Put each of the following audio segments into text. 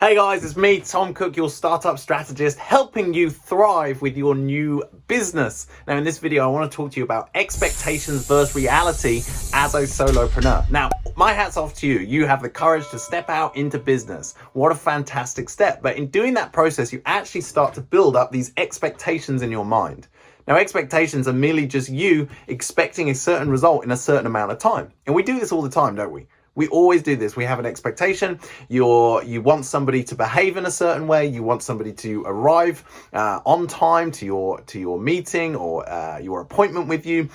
Hey guys, it's me, Tom Cook, your startup strategist, helping you thrive with your new business. Now in this video, I want to talk to you about expectations versus reality as a solopreneur. Now, my hat's off to you. You have the courage to step out into business. What a fantastic step. But in doing that process, you actually start to build up these expectations in your mind. Now, expectations are merely just you expecting a certain result in a certain amount of time. And we do this all the time, don't we? We always do this. We have an expectation. You want somebody to behave in a certain way. You want somebody to arrive on time to your meeting or your appointment with you.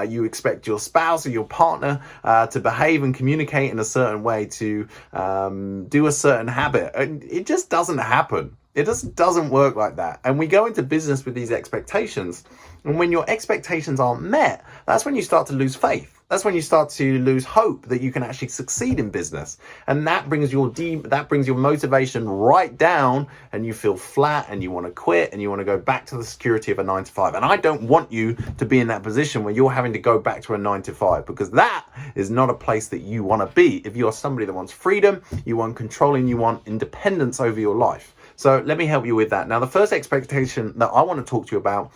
You expect your spouse or your partner to behave and communicate in a certain way, to do a certain habit. And it just doesn't happen. It just doesn't work like that. And we go into business with these expectations. And when your expectations aren't met, that's when you start to lose faith. That's when you start to lose hope that you can actually succeed in business. And that brings your motivation right down, and you feel flat and you want to quit and you want to go back to the security of a 9-to-5. And I don't want you to be in that position where you're having to go back to a 9-to-5, because that is not a place that you want to be. If you're somebody that wants freedom, you want control, and you want independence over your life. So let me help you with that. Now, the first expectation that I want to talk to you about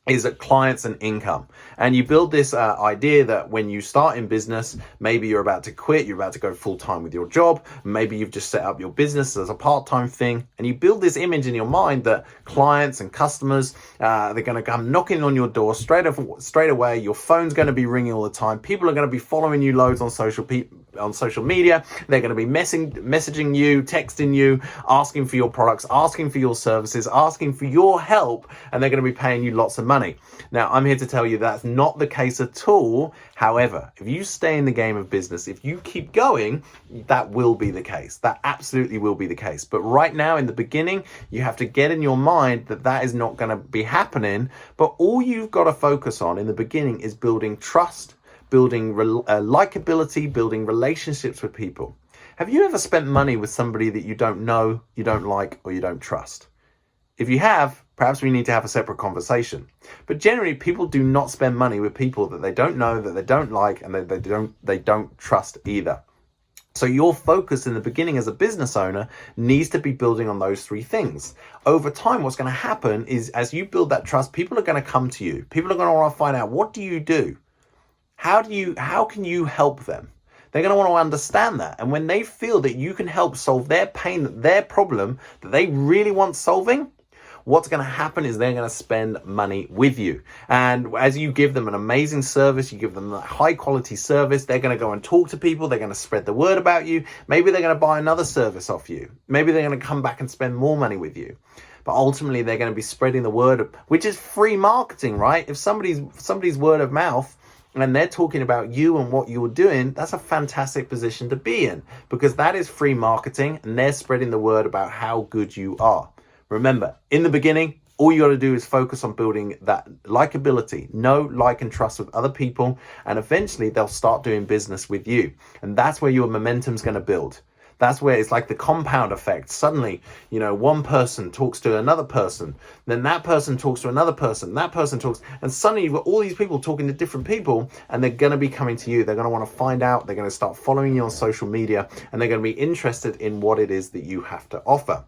is that clients and income. And you build this idea that when you start in business, maybe you're about to quit, you're about to go full time with your job, maybe you've just set up your business as a part-time thing, and you build this image in your mind that clients and customers, they're going to come knocking on your door straight away. Your phone's going to be ringing all the time. People are going to be following you loads on social media. They're going to be messaging you, texting you, asking for your products, asking for your services, asking for your help, and they're going to be paying you lots of money. Now, I'm here to tell you that's not the case at all. However, if you stay in the game of business, if you keep going, that will be the case. That absolutely will be the case. But right now, in the beginning, you have to get in your mind that that is not going to be happening. But all you've got to focus on in the beginning is building trust, building likability, building relationships with people. Have you ever spent money with somebody that you don't know, you don't like, or you don't trust? If you have, perhaps we need to have a separate conversation. But generally, people do not spend money with people that they don't know, that they don't like, and that they don't trust either. So your focus in the beginning as a business owner needs to be building on those three things. Over time, what's going to happen is, as you build that trust, people are going to come to you. People are going to want to find out, what do you do? How can you help them? They're going to want to understand that. And when they feel that you can help solve their pain, their problem that they really want solving, what's going to happen is they're going to spend money with you. And as you give them an amazing service, you give them a high quality service, they're going to go and talk to people. They're going to spread the word about you. Maybe they're going to buy another service off you. Maybe they're going to come back and spend more money with you. But ultimately, they're going to be spreading the word, which is free marketing, right? If somebody's word of mouth, and they're talking about you and what you're doing, that's a fantastic position to be in, because that is free marketing, and they're spreading the word about how good you are. Remember, in the beginning, all you got to do is focus on building that likability, know, like, and trust with other people, and eventually they'll start doing business with you. And that's where your momentum's going to build. That's where it's like the compound effect. Suddenly, one person talks to another person, then that person talks to another person, that person talks, and suddenly you've got all these people talking to different people, and they're going to be coming to you. They're going to want to find out. They're going to start following you on social media, and they're going to be interested in what it is that you have to offer.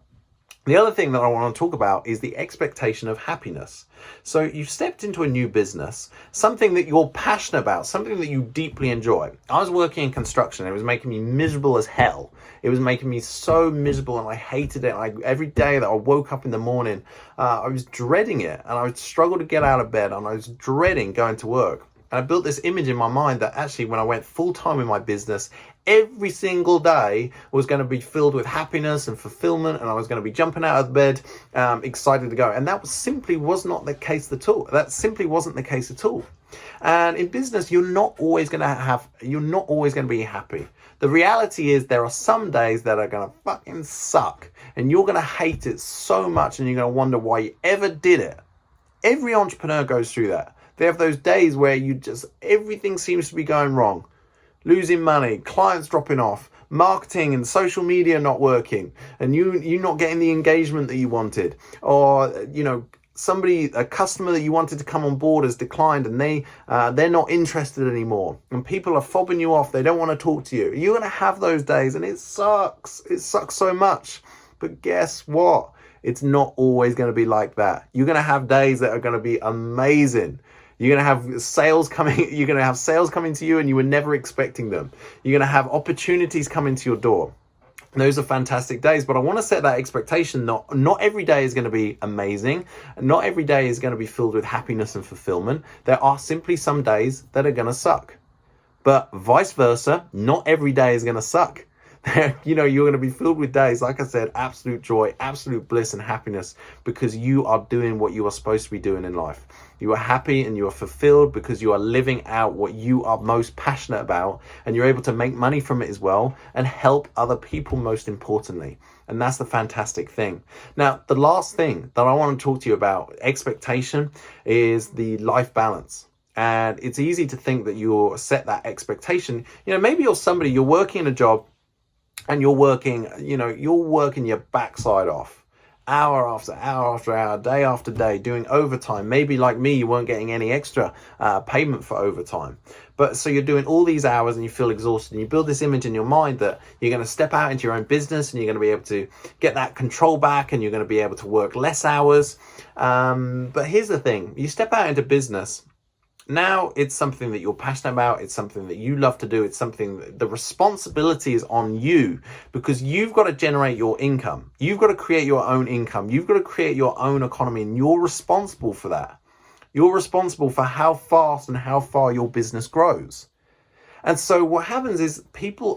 The other thing that I want to talk about is the expectation of happiness. So you've stepped into a new business, something that you're passionate about, something that you deeply enjoy. I was working in construction. It was making me miserable as hell. It was making me so miserable, and I hated it. Every day that I woke up in the morning, I was dreading it, and I would struggle to get out of bed, and I was dreading going to work. And I built this image in my mind that actually when I went full time in my business, every single day was going to be filled with happiness and fulfillment, and I was going to be jumping out of bed, excited to go. And that simply was not the case at all. That simply wasn't the case at all. And in business, you're not always going to be happy. The reality is there are some days that are going to fucking suck, and you're going to hate it so much, and you're going to wonder why you ever did it. Every entrepreneur goes through that. They have those days where everything seems to be going wrong. Losing money, clients dropping off, marketing and social media not working, and you not getting the engagement that you wanted, or a customer that you wanted to come on board has declined, and they're not interested anymore, and people are fobbing you off. They don't want to talk to you. You're going to have those days, and it sucks. It sucks so much. But guess what? It's not always going to be like that. You're going to have days that are going to be amazing. You're going to have sales coming to you and you were never expecting them. You're going to have opportunities coming to your door. Those are fantastic days, but I want to set that expectation. Not every day is going to be amazing. Not every day is going to be filled with happiness and fulfillment. There are simply some days that are going to suck. But vice versa, not every day is going to suck. You're going to be filled with days, like I said, absolute joy, absolute bliss and happiness, because you are doing what you are supposed to be doing in life. You are happy and you are fulfilled because you are living out what you are most passionate about, and you're able to make money from it as well and help other people, most importantly. And that's the fantastic thing. Now, the last thing that I want to talk to you about, expectation, is the life balance. And it's easy to think that you'll set that expectation. Maybe you're somebody, you're working in a job, and you're working your backside off, hour after hour after hour, day after day, doing overtime. Maybe like me, you weren't getting any extra payment for overtime. But so you're doing all these hours and you feel exhausted, and you build this image in your mind that you're going to step out into your own business and you're going to be able to get that control back and you're going to be able to work less hours. But here's the thing, you step out into business. Now it's something that you're passionate about. It's something that you love to do. It's something that the responsibility is on you, because you've got to generate your income. You've got to create your own income. You've got to create your own economy, and you're responsible for that. You're responsible for how fast and how far your business grows. And so what happens is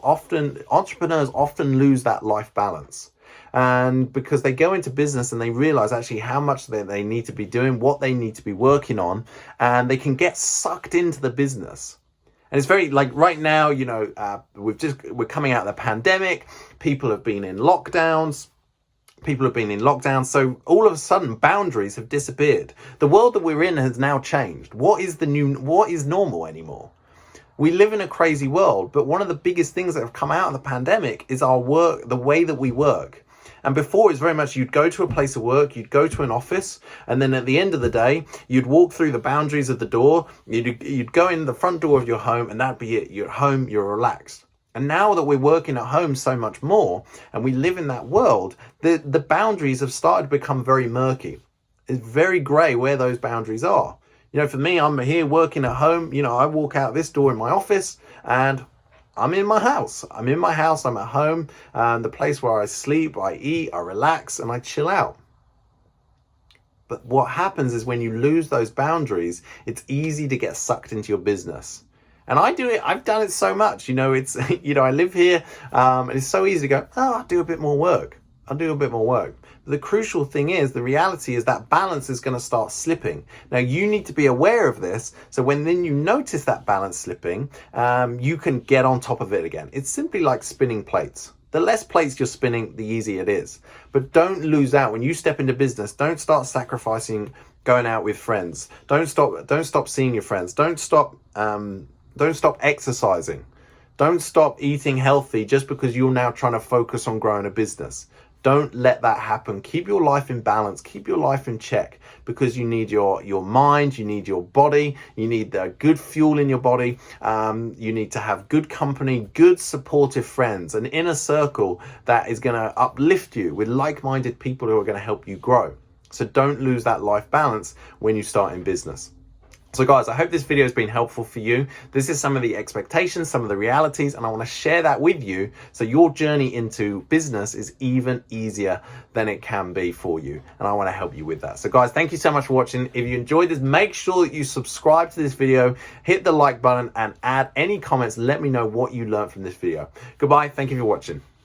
entrepreneurs often lose that life balance. And because they go into business and they realize actually how much they need to be doing, what they need to be working on, and they can get sucked into the business. And it's very like right now, we're coming out of the pandemic. People have been in lockdowns. So all of a sudden boundaries have disappeared. The world that we're in has now changed. What is normal anymore? We live in a crazy world, but one of the biggest things that have come out of the pandemic is our work, the way that we work. And before, it's very much you'd go to a place of work, you'd go to an office, and then at the end of the day, you'd walk through the boundaries of the door, you'd go in the front door of your home, and that'd be it. You're at home, you're relaxed. And now that we're working at home so much more, and we live in that world, the boundaries have started to become very murky. It's very grey where those boundaries are. For me, I'm here working at home. I walk out this door in my office and I'm in my house. I'm at home, the place where I sleep, I eat, I relax, and I chill out. But what happens is when you lose those boundaries, it's easy to get sucked into your business. And I do it. I've done it so much. It's, I live here, and it's so easy to go, I'll do a bit more work. But the crucial thing is, the reality is that balance is going to start slipping. Now, you need to be aware of this. So then you notice that balance slipping, you can get on top of it again. It's simply like spinning plates. The less plates you're spinning, the easier it is. But don't lose out. When you step into business, don't start sacrificing going out with friends. Don't stop seeing your friends. Don't stop exercising. Don't stop eating healthy just because you're now trying to focus on growing a business. Don't let that happen. Keep your life in balance. Keep your life in check, because you need your mind, you need your body, you need the good fuel in your body. You need to have good company, good supportive friends, an inner circle that is going to uplift you with like-minded people who are going to help you grow. So don't lose that life balance when you start in business. So guys, I hope this video has been helpful for you. This is some of the expectations, some of the realities, and I want to share that with you so your journey into business is even easier than it can be for you. And I want to help you with that. So guys, thank you so much for watching. If you enjoyed this, make sure that you subscribe to this video, hit the like button, and add any comments. Let me know what you learned from this video. Goodbye. Thank you for watching.